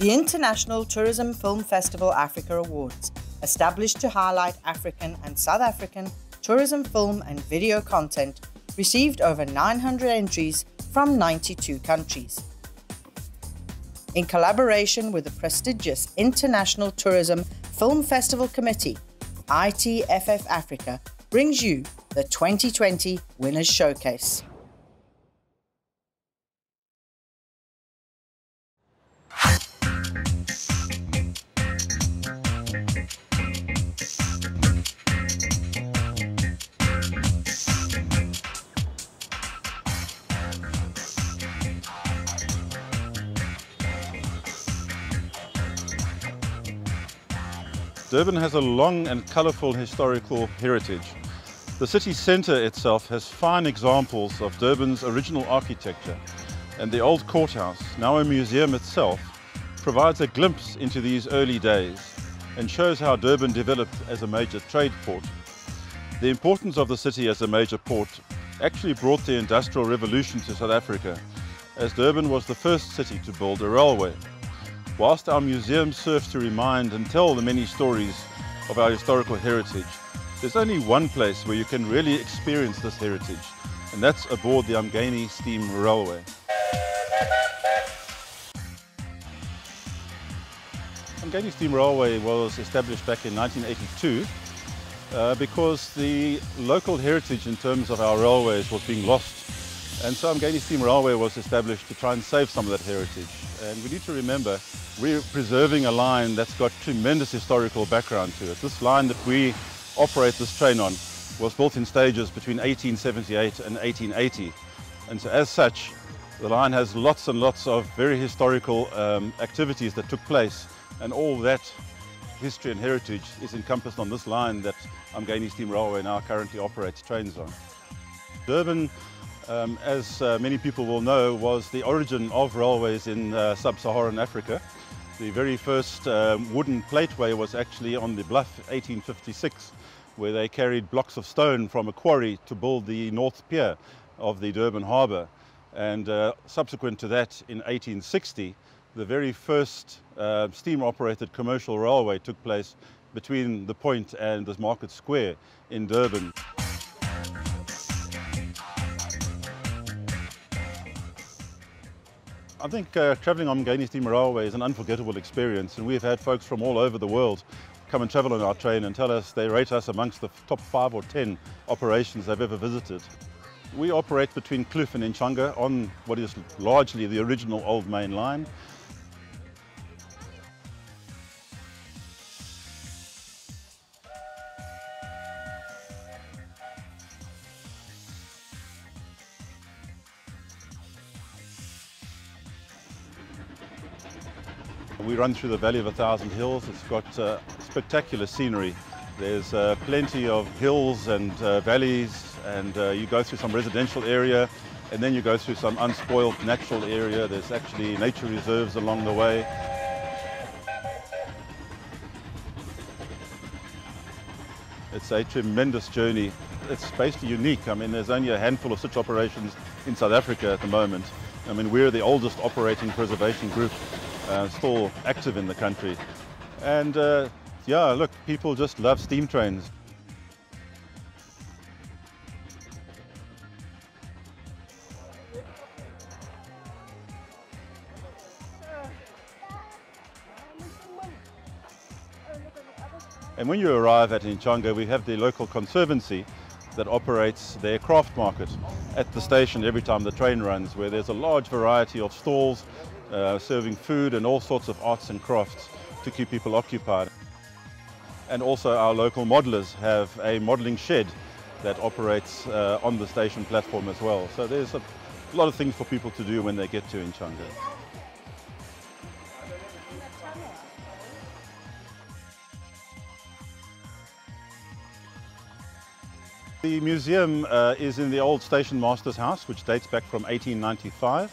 The International Tourism Film Festival Africa Awards, established to highlight African and South African tourism film and video content, received over 900 entries from 92 countries. In collaboration with the prestigious International Tourism Film Festival Committee, ITFFA Africa brings you the 2020 Winners Showcase. Durban has a long and colourful historical heritage. The city centre itself has fine examples of Durban's original architecture, and the old courthouse, now a museum itself, provides a glimpse into these early days and shows how Durban developed as a major trade port. The importance of the city as a major port actually brought the Industrial Revolution to South Africa, as Durban was the first city to build a railway. Whilst our museum serves to remind and tell the many stories of our historical heritage, there's only one place where you can really experience this heritage, and that's aboard the Umgeni Steam Railway. Umgeni Steam Railway was established back in 1982 because the local heritage in terms of our railways was being lost, and so Umgeni Steam Railway was established to try and save some of that heritage. And we need to remember, we're preserving a line that's got tremendous historical background to it. This line that we operate this train on was built in stages between 1878 and 1880. And so as such, the line has lots and lots of very historical activities that took place, and all that history and heritage is encompassed on this line that Umgeni Steam Railway now currently operates trains on. Durban, as many people will know, was the origin of railways in sub-Saharan Africa. The very first wooden plateway was actually on the Bluff 1856, where they carried blocks of stone from a quarry to build the North Pier of the Durban harbour. And subsequent to that, in 1860, the very first steam-operated commercial railway took place between the Point and the Market Square in Durban. I think travelling on Umgeni Steam Railway is an unforgettable experience, and we've had folks from all over the world come and travel on our train and tell us they rate us amongst the top 5 or 10 operations they've ever visited. We operate between Kloof and Nchanga on what is largely the original old main line. We run through the Valley of 1,000 Hills. It's got spectacular scenery. There's plenty of hills and valleys, and you go through some residential area, and then you go through some unspoiled natural area. There's actually nature reserves along the way. It's a tremendous journey. It's basically unique. I mean, there's only a handful of such operations in South Africa at the moment. I mean, we're the oldest operating preservation group still active in the country. And yeah, look, people just love steam trains. And when you arrive at Nchanga, we have the local conservancy that operates their craft market at the station every time the train runs, where there's a large variety of stalls serving food and all sorts of arts and crafts to keep people occupied. And also our local modelers have a modelling shed that operates on the station platform as well. So there's a lot of things for people to do when they get to Nchanga. The museum is in the old station master's house, which dates back from 1895.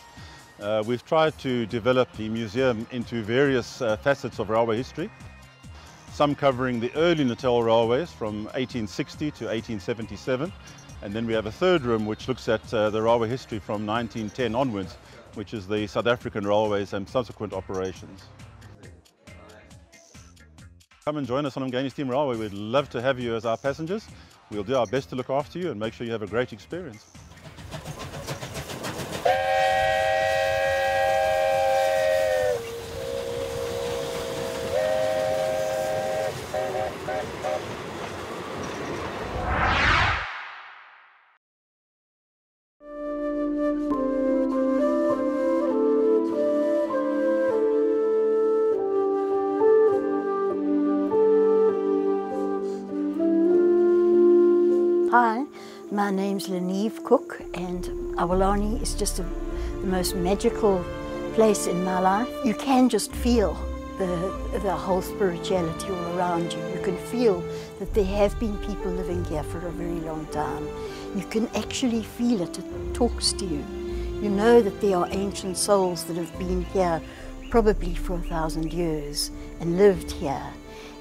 We've tried to develop the museum into various facets of railway history, some covering the early Natal railways from 1860 to 1877, and then we have a third room which looks at the railway history from 1910 onwards, which is the South African railways and subsequent operations. Come and join us on Mngeni Steam Railway. We'd love to have you as our passengers. We'll do our best to look after you and make sure you have a great experience. Hi, my name's Leneve Cook, and Awalani is just the most magical place in my life. You can just feel the whole spirituality all around you. You can feel that there have been people living here for a very long time. You can actually feel it. It talks to you. You know that there are ancient souls that have been here probably for 1,000 years and lived here,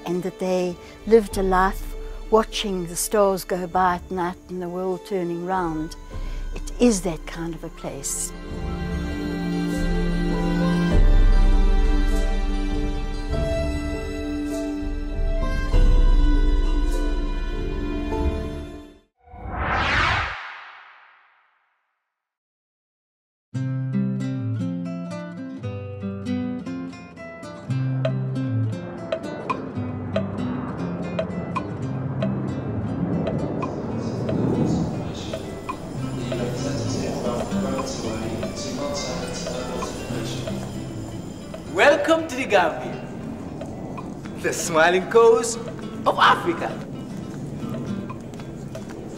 and that they lived a life watching the stars go by at night and the world turning round. It is that kind of a place. Welcome to the Gambia, the smiling coast of Africa.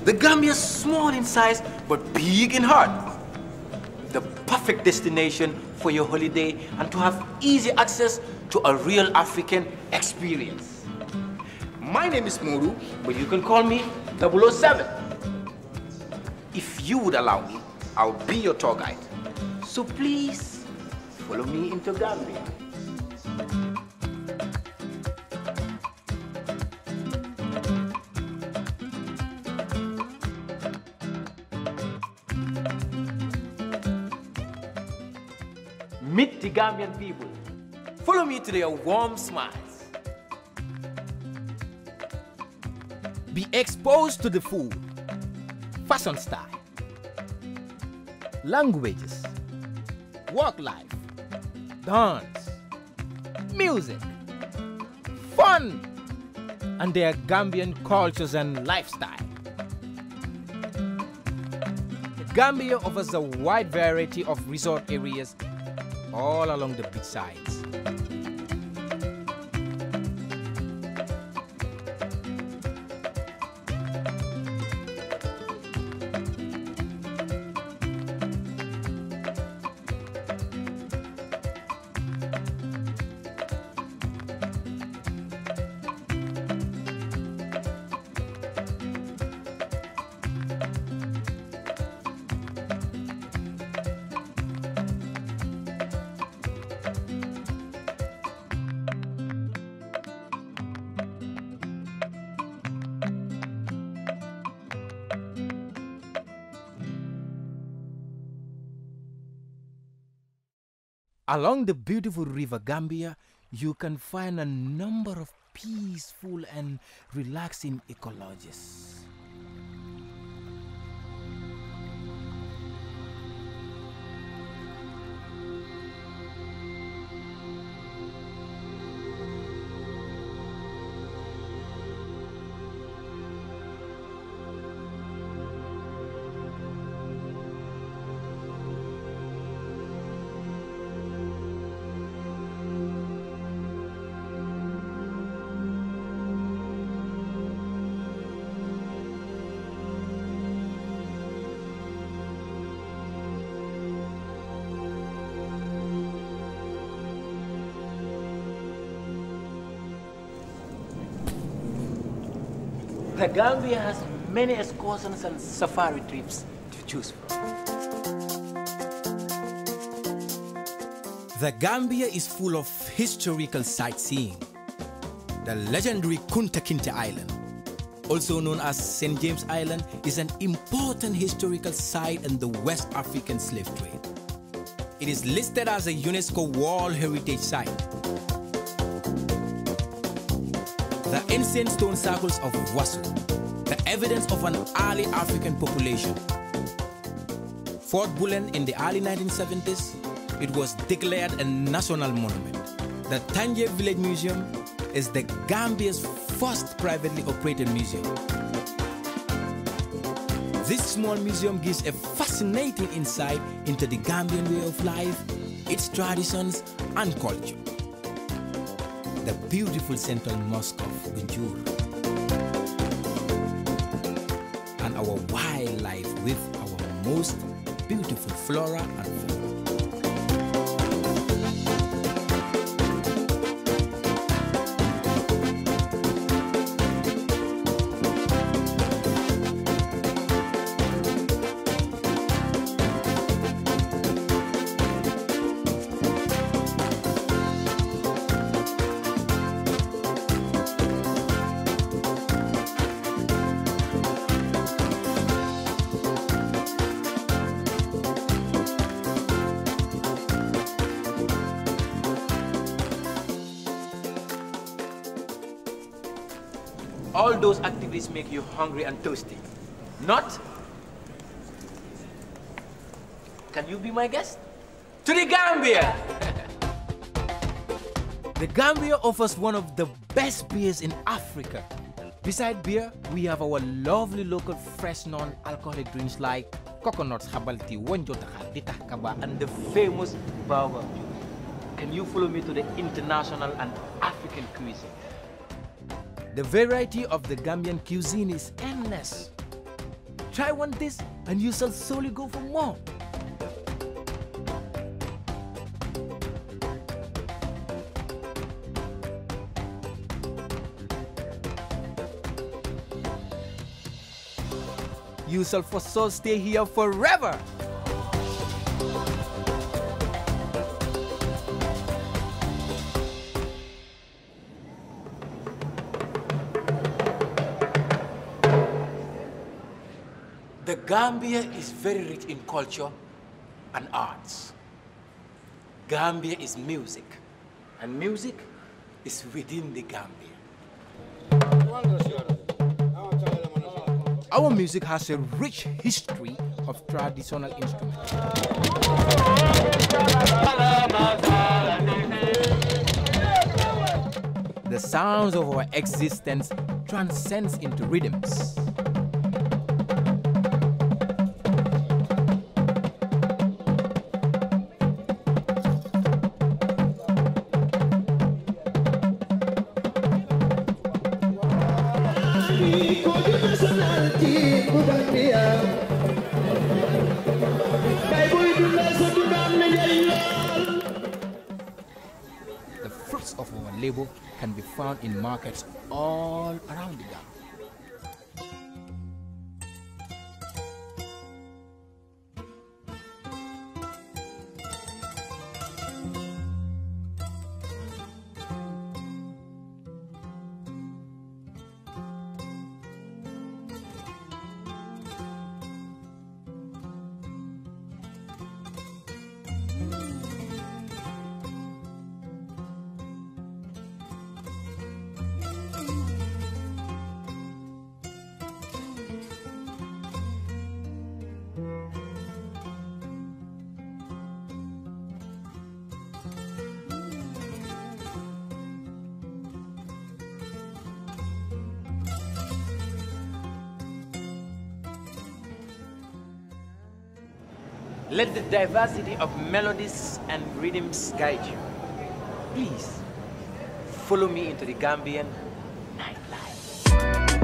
The Gambia is small in size but big in heart. The perfect destination for your holiday and to have easy access to a real African experience. My name is Moru, but you can call me 007. If you would allow me, I'll be your tour guide. So please, follow me into Gambia. Meet the Gambian people. Follow me to their warm smiles. Be exposed to the food, fashion style, languages, work life, dance, music, fun, and their Gambian cultures and lifestyle. Gambia offers a wide variety of resort areas all along the beach sides. Along the beautiful river Gambia, you can find a number of peaceful and relaxing ecologies. The Gambia has many excursions and safari trips to choose from. The Gambia is full of historical sightseeing. The legendary Kunta Kinte Island, also known as St. James Island, is an important historical site in the West African slave trade. It is listed as a UNESCO World Heritage Site. The ancient stone circles of Wasu, the evidence of an early African population. Fort Bullen in the early 1970s, it was declared a national monument. The Tanje Village Museum is the Gambia's first privately operated museum. This small museum gives a fascinating insight into the Gambian way of life, its traditions and culture. The beautiful central mosque of Gunjur and our wildlife with our most beautiful flora and fauna. All those activities make you hungry and thirsty. Not? Can you be my guest? To the Gambia! The Gambia offers one of the best beers in Africa. Beside beer, we have our lovely local fresh non-alcoholic drinks like coconut herbal tea, And the famous baobab. Can you follow me to the international and African cuisine? The variety of the Gambian cuisine is endless. Try one dish and you shall solely go for more. You shall for sure stay here forever. The Gambia is very rich in culture and arts. Gambia is music, and music is within the Gambia. Our music has a rich history of traditional instruments. The sounds of our existence transcends into rhythms. The fruits of our labor can be found in markets all around the Gambia. Let the diversity of melodies and rhythms guide you. Please, follow me into the Gambian nightlife.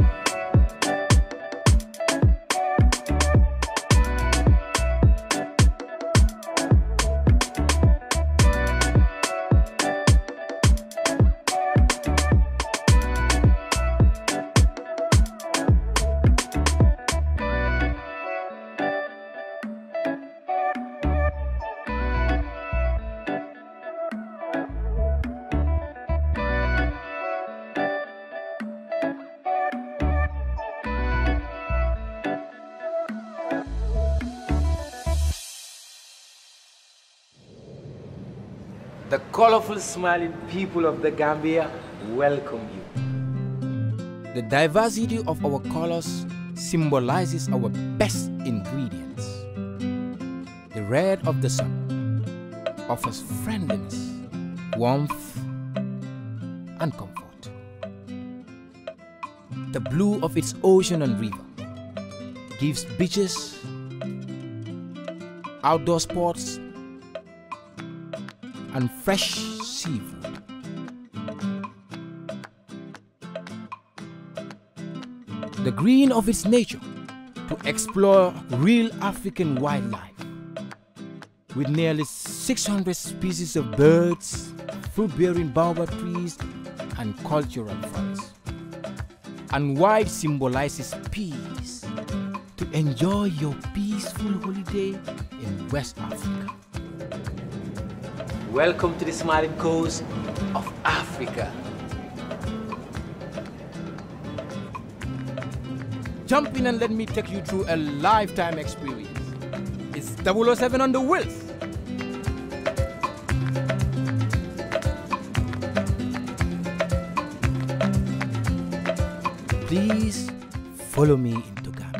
The colorful, smiling people of the Gambia welcome you. The diversity of our colors symbolizes our best ingredients. The red of the sun offers friendliness, warmth, and comfort. The blue of its ocean and river gives beaches, outdoor sports, and fresh seafood. The green of its nature to explore real African wildlife with nearly 600 species of birds, fruit-bearing baobab trees, and cultural forests. And white symbolizes peace, to enjoy your peaceful holiday in West Africa. Welcome to the smiling coast of Africa. Jump in and let me take you through a lifetime experience. It's 007 on the wheels. Please follow me into Gambia.